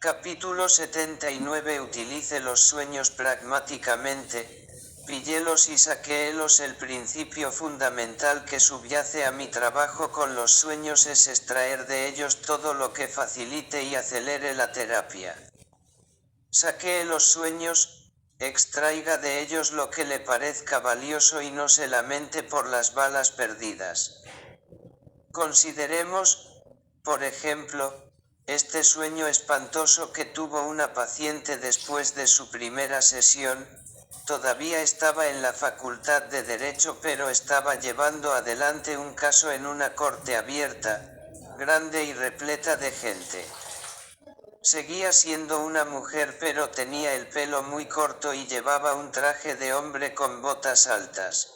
Capítulo 79. Utilice los sueños pragmáticamente, píllelos y saquéelos. El principio fundamental que subyace a mi trabajo con los sueños es extraer de ellos todo lo que facilite y acelere la terapia. Saquee los sueños, extraiga de ellos lo que le parezca valioso y no se lamente por las balas perdidas. Consideremos, por ejemplo, este sueño espantoso que tuvo una paciente después de su primera sesión. Todavía estaba en la Facultad de Derecho, pero estaba llevando adelante un caso en una corte abierta, grande y repleta de gente. Seguía siendo una mujer, pero tenía el pelo muy corto y llevaba un traje de hombre con botas altas.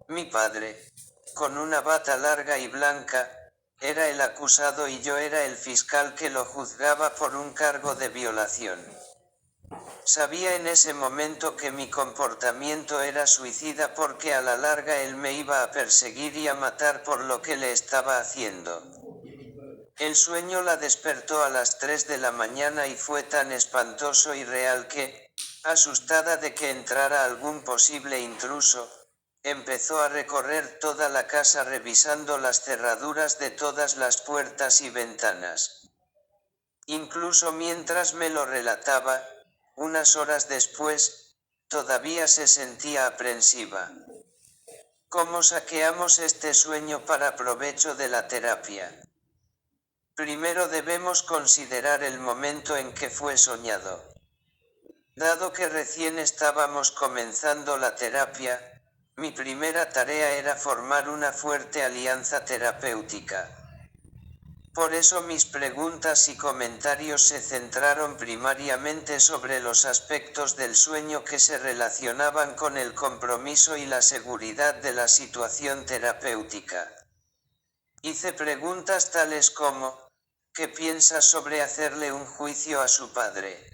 Mi padre, con una bata larga y blanca, era el acusado y yo era el fiscal que lo juzgaba por un cargo de violación. Sabía en ese momento que mi comportamiento era suicida porque a la larga él me iba a perseguir y a matar por lo que le estaba haciendo. El sueño la despertó a las 3 de la mañana y fue tan espantoso y real que, asustada de que entrara algún posible intruso, empezó a recorrer toda la casa revisando las cerraduras de todas las puertas y ventanas. Incluso mientras me lo relataba, unas horas después, todavía se sentía aprensiva. ¿Cómo saqueamos este sueño para provecho de la terapia? Primero debemos considerar el momento en que fue soñado. Dado que recién estábamos comenzando la terapia, mi primera tarea era formar una fuerte alianza terapéutica. Por eso mis preguntas y comentarios se centraron primariamente sobre los aspectos del sueño que se relacionaban con el compromiso y la seguridad de la situación terapéutica. Hice preguntas tales como: ¿qué piensa sobre hacerle un juicio a su padre?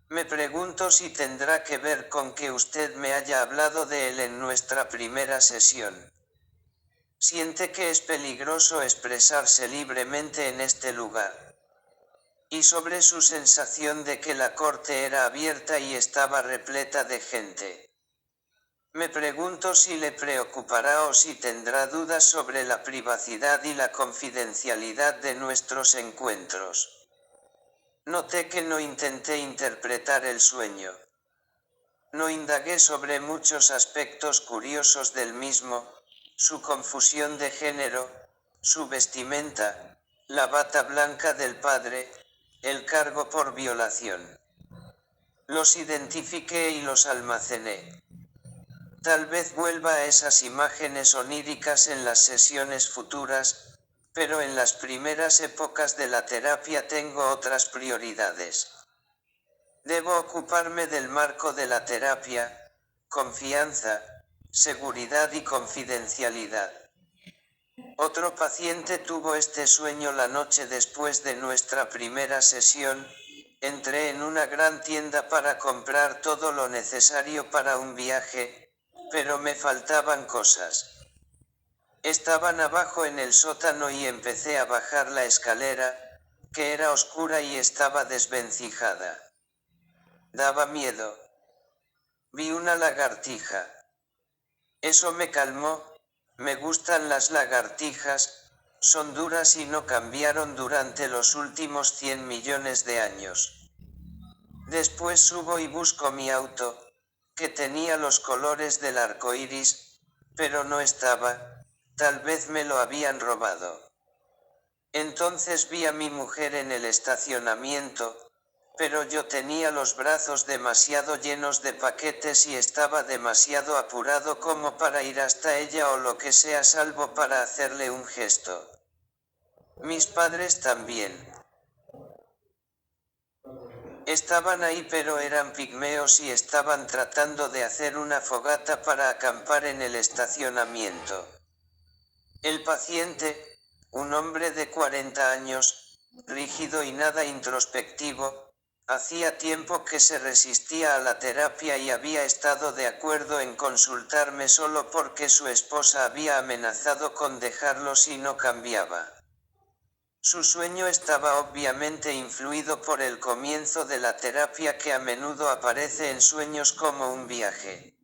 Me pregunto si tendrá que ver con que usted me haya hablado de él en nuestra primera sesión. Siente que es peligroso expresarse libremente en este lugar. Y sobre su sensación de que la corte era abierta y estaba repleta de gente. Me pregunto si le preocupará o si tendrá dudas sobre la privacidad y la confidencialidad de nuestros encuentros. Noté que no intenté interpretar el sueño. No indagué sobre muchos aspectos curiosos del mismo: su confusión de género, su vestimenta, la bata blanca del padre, el cargo por violación. Los identifiqué y los almacené. Tal vez vuelva a esas imágenes oníricas en las sesiones futuras, pero en las primeras épocas de la terapia tengo otras prioridades. Debo ocuparme del marco de la terapia: confianza, seguridad y confidencialidad. Otro paciente tuvo este sueño la noche después de nuestra primera sesión. Entré en una gran tienda para comprar todo lo necesario para un viaje, pero me faltaban cosas. Estaban abajo en el sótano y empecé a bajar la escalera, que era oscura y estaba desvencijada. Daba miedo. Vi una lagartija. Eso me calmó. Me gustan las lagartijas, son duras y no cambiaron durante los últimos 100 millones de años. Después subo y busco mi auto, que tenía los colores del arco iris, pero no estaba. Tal vez me lo habían robado. Entonces vi a mi mujer en el estacionamiento, pero yo tenía los brazos demasiado llenos de paquetes y estaba demasiado apurado como para ir hasta ella o lo que sea salvo para hacerle un gesto. Mis padres también. Estaban ahí, pero eran pigmeos y estaban tratando de hacer una fogata para acampar en el estacionamiento. El paciente, un hombre de 40 años, rígido y nada introspectivo, hacía tiempo que se resistía a la terapia y había estado de acuerdo en consultarme solo porque su esposa había amenazado con dejarlo si no cambiaba. Su sueño estaba obviamente influido por el comienzo de la terapia que a menudo aparece en sueños como un viaje.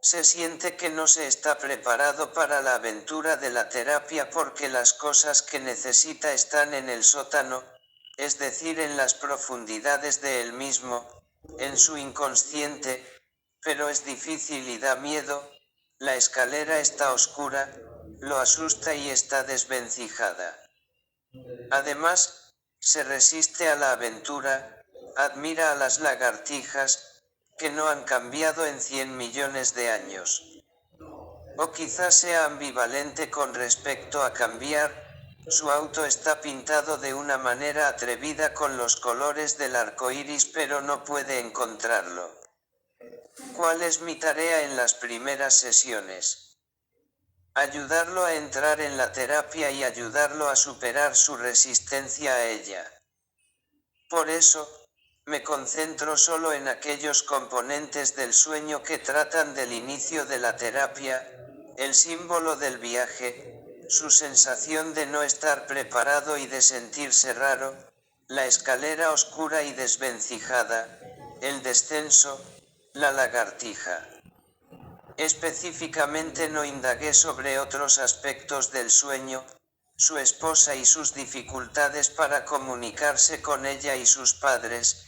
Se siente que no se está preparado para la aventura de la terapia porque las cosas que necesita están en el sótano, es decir, en las profundidades de él mismo, en su inconsciente, pero es difícil y da miedo, la escalera está oscura, lo asusta y está desvencijada. Además, se resiste a la aventura, admira a las lagartijas, que no han cambiado en 100 millones de años. O quizás sea ambivalente con respecto a cambiar, su auto está pintado de una manera atrevida con los colores del arco iris pero no puede encontrarlo. ¿Cuál es mi tarea en las primeras sesiones? Ayudarlo a entrar en la terapia y ayudarlo a superar su resistencia a ella. Por eso, me concentro solo en aquellos componentes del sueño que tratan del inicio de la terapia, el símbolo del viaje, su sensación de no estar preparado y de sentirse raro, la escalera oscura y desvencijada, el descenso, la lagartija. Específicamente no indagué sobre otros aspectos del sueño, su esposa y sus dificultades para comunicarse con ella y sus padres,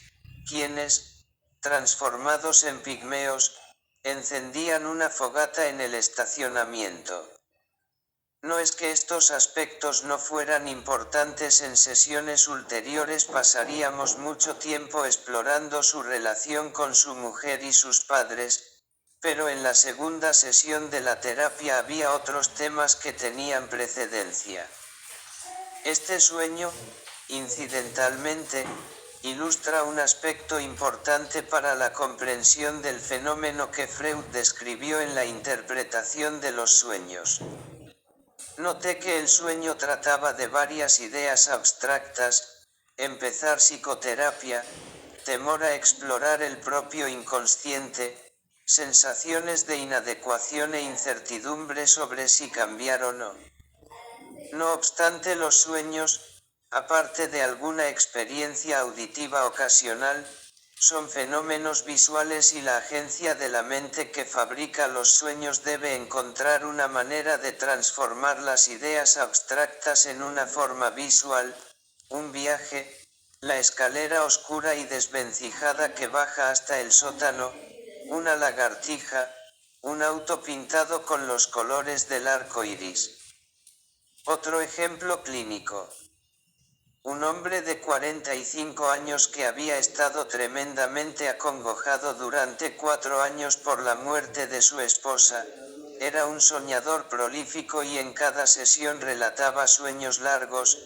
quienes, transformados en pigmeos, encendían una fogata en el estacionamiento. No es que estos aspectos no fueran importantes, en sesiones ulteriores pasaríamos mucho tiempo explorando su relación con su mujer y sus padres, pero en la segunda sesión de la terapia había otros temas que tenían precedencia. Este sueño, incidentalmente, ilustra un aspecto importante para la comprensión del fenómeno que Freud describió en la interpretación de los sueños. Noté que el sueño trataba de varias ideas abstractas: empezar psicoterapia, temor a explorar el propio inconsciente, sensaciones de inadecuación e incertidumbre sobre si cambiar o no. No obstante, los sueños, aparte de alguna experiencia auditiva ocasional, son fenómenos visuales y la agencia de la mente que fabrica los sueños debe encontrar una manera de transformar las ideas abstractas en una forma visual, un viaje, la escalera oscura y desvencijada que baja hasta el sótano, una lagartija, un auto pintado con los colores del arco iris. Otro ejemplo clínico. Un hombre de 45 años que había estado tremendamente acongojado durante 4 años por la muerte de su esposa, era un soñador prolífico y en cada sesión relataba sueños largos,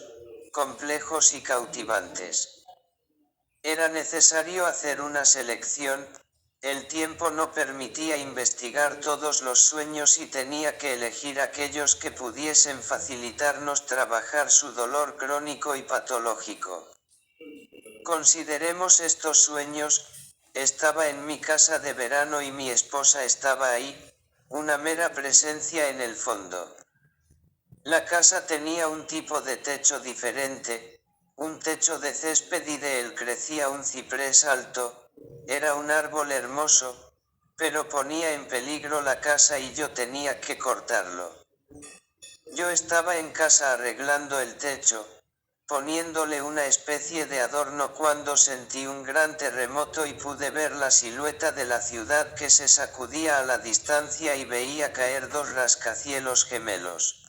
complejos y cautivantes. Era necesario hacer una selección. El tiempo no permitía investigar todos los sueños y tenía que elegir aquellos que pudiesen facilitarnos trabajar su dolor crónico y patológico. Consideremos estos sueños: estaba en mi casa de verano y mi esposa estaba ahí, una mera presencia en el fondo. La casa tenía un tipo de techo diferente, un techo de césped y de él crecía un ciprés alto. Era un árbol hermoso, pero ponía en peligro la casa y yo tenía que cortarlo. Yo estaba en casa arreglando el techo, poniéndole una especie de adorno cuando sentí un gran terremoto y pude ver la silueta de la ciudad que se sacudía a la distancia y veía caer 2 rascacielos gemelos.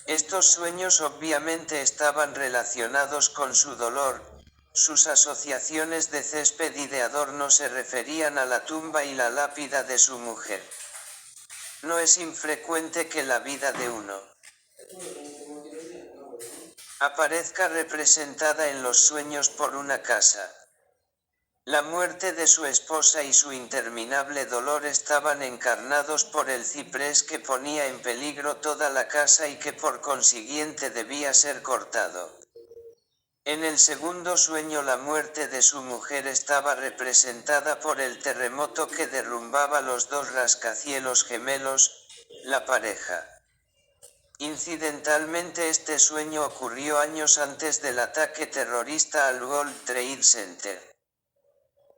Estos sueños obviamente estaban relacionados con su dolor. Sus asociaciones de césped y de adorno se referían a la tumba y la lápida de su mujer. No es infrecuente que la vida de uno aparezca representada en los sueños por una casa. La muerte de su esposa y su interminable dolor estaban encarnados por el ciprés que ponía en peligro toda la casa y que por consiguiente debía ser cortado. En el segundo sueño la muerte de su mujer estaba representada por el terremoto que derrumbaba los 2 rascacielos gemelos, la pareja. Incidentalmente, este sueño ocurrió años antes del ataque terrorista al World Trade Center.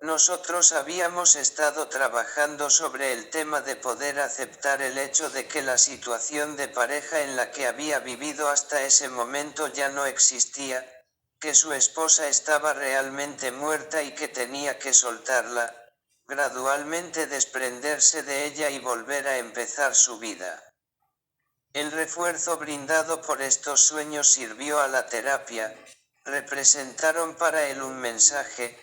Nosotros habíamos estado trabajando sobre el tema de poder aceptar el hecho de que la situación de pareja en la que había vivido hasta ese momento ya no existía, que su esposa estaba realmente muerta y que tenía que soltarla, gradualmente desprenderse de ella y volver a empezar su vida. El refuerzo brindado por estos sueños sirvió a la terapia, representaron para él un mensaje,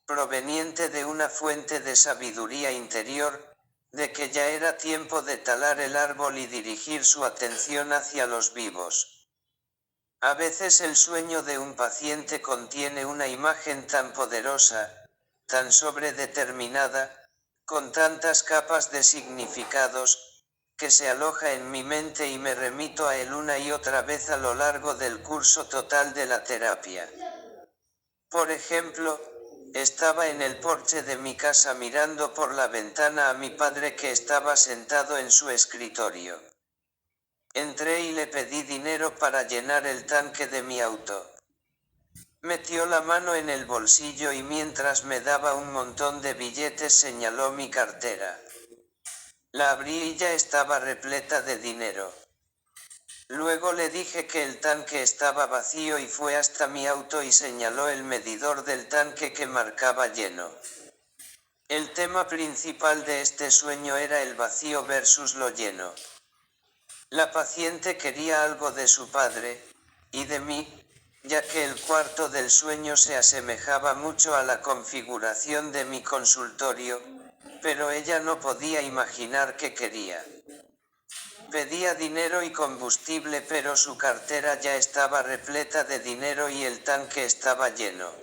proveniente de una fuente de sabiduría interior, de que ya era tiempo de talar el árbol y dirigir su atención hacia los vivos. A veces el sueño de un paciente contiene una imagen tan poderosa, tan sobredeterminada, con tantas capas de significados, que se aloja en mi mente y me remito a él una y otra vez a lo largo del curso total de la terapia. Por ejemplo, estaba en el porche de mi casa mirando por la ventana a mi padre que estaba sentado en su escritorio. Entré y le pedí dinero para llenar el tanque de mi auto. Metió la mano en el bolsillo y mientras me daba un montón de billetes señaló mi cartera. La abrí y ya estaba repleta de dinero. Luego le dije que el tanque estaba vacío y fue hasta mi auto y señaló el medidor del tanque que marcaba lleno. El tema principal de este sueño era el vacío versus lo lleno. La paciente quería algo de su padre, y de mí, ya que el cuarto del sueño se asemejaba mucho a la configuración de mi consultorio, pero ella no podía imaginar qué quería. Pedía dinero y combustible, pero su cartera ya estaba repleta de dinero y el tanque estaba lleno.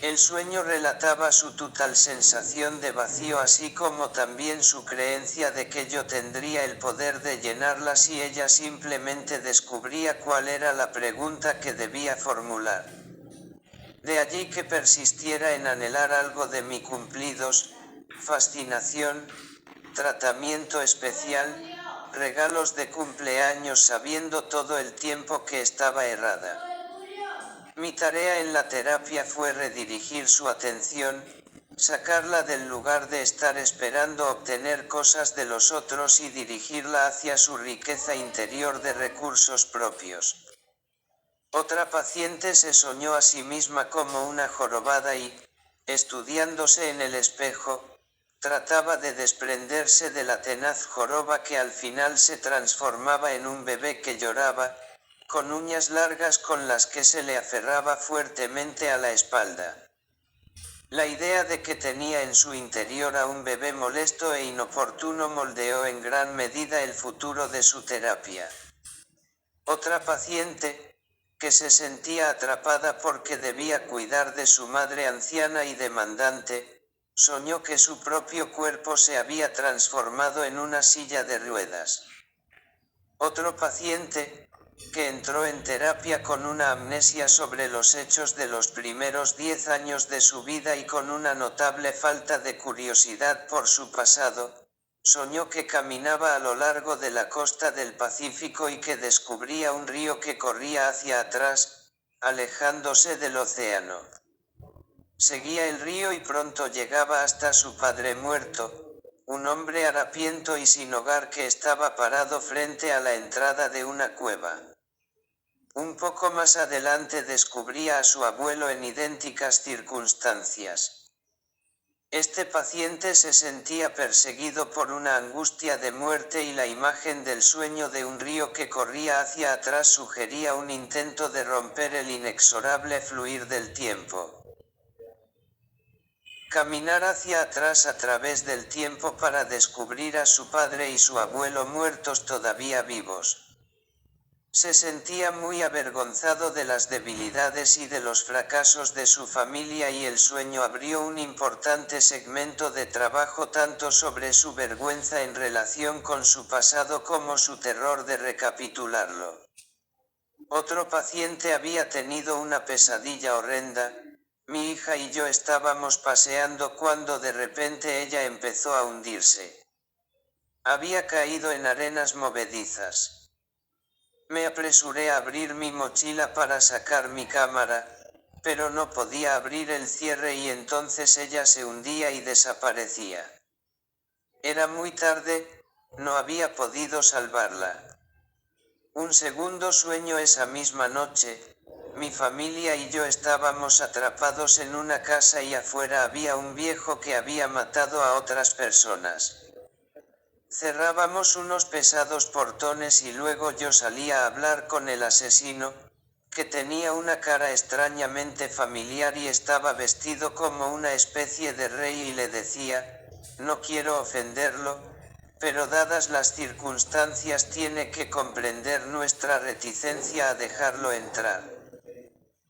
El sueño relataba su total sensación de vacío, así como también su creencia de que yo tendría el poder de llenarla si ella simplemente descubría cuál era la pregunta que debía formular. De allí que persistiera en anhelar algo de mí: cumplidos, fascinación, tratamiento especial, regalos de cumpleaños, sabiendo todo el tiempo que estaba errada. Mi tarea en la terapia fue redirigir su atención, sacarla del lugar de estar esperando obtener cosas de los otros y dirigirla hacia su riqueza interior de recursos propios. Otra paciente se soñó a sí misma como una jorobada y, estudiándose en el espejo, trataba de desprenderse de la tenaz joroba que al final se transformaba en un bebé que lloraba, con uñas largas con las que se le aferraba fuertemente a la espalda. La idea de que tenía en su interior a un bebé molesto e inoportuno moldeó en gran medida el futuro de su terapia. Otra paciente, que se sentía atrapada porque debía cuidar de su madre anciana y demandante, soñó que su propio cuerpo se había transformado en una silla de ruedas. Otro paciente, que entró en terapia con una amnesia sobre los hechos de los primeros 10 años de su vida y con una notable falta de curiosidad por su pasado, soñó que caminaba a lo largo de la costa del Pacífico y que descubría un río que corría hacia atrás, alejándose del océano. Seguía el río y pronto llegaba hasta su padre muerto, un hombre harapiento y sin hogar que estaba parado frente a la entrada de una cueva. Un poco más adelante descubría a su abuelo en idénticas circunstancias. Este paciente se sentía perseguido por una angustia de muerte y la imagen del sueño de un río que corría hacia atrás sugería un intento de romper el inexorable fluir del tiempo. Caminar hacia atrás a través del tiempo para descubrir a su padre y su abuelo muertos todavía vivos. Se sentía muy avergonzado de las debilidades y de los fracasos de su familia y el sueño abrió un importante segmento de trabajo tanto sobre su vergüenza en relación con su pasado como su terror de recapitularlo. Otro paciente había tenido una pesadilla horrenda. Mi hija y yo estábamos paseando cuando de repente ella empezó a hundirse. Había caído en arenas movedizas. Me apresuré a abrir mi mochila para sacar mi cámara, pero no podía abrir el cierre y entonces ella se hundía y desaparecía. Era muy tarde, no había podido salvarla. Un segundo sueño esa misma noche, mi familia y yo estábamos atrapados en una casa y afuera había un viejo que había matado a otras personas. Cerrábamos unos pesados portones y luego yo salía a hablar con el asesino, que tenía una cara extrañamente familiar y estaba vestido como una especie de rey y le decía, no quiero ofenderlo, pero dadas las circunstancias tiene que comprender nuestra reticencia a dejarlo entrar.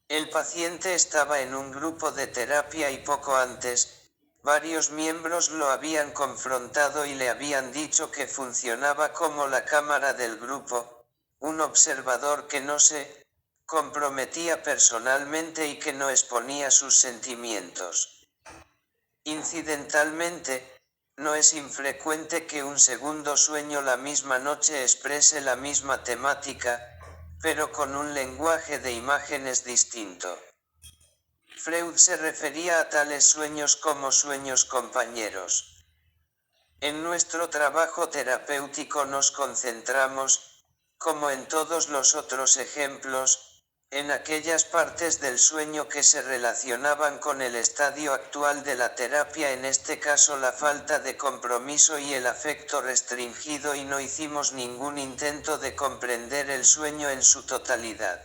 El paciente estaba en un grupo de terapia y poco antes, varios miembros lo habían confrontado y le habían dicho que funcionaba como la cámara del grupo, un observador que no se comprometía personalmente y que no exponía sus sentimientos. Incidentalmente, no es infrecuente que un segundo sueño la misma noche exprese la misma temática, pero con un lenguaje de imágenes distinto. Freud se refería a tales sueños como sueños compañeros. En nuestro trabajo terapéutico nos concentramos, como en todos los otros ejemplos, en aquellas partes del sueño que se relacionaban con el estadio actual de la terapia, en este caso la falta de compromiso y el afecto restringido, y no hicimos ningún intento de comprender el sueño en su totalidad.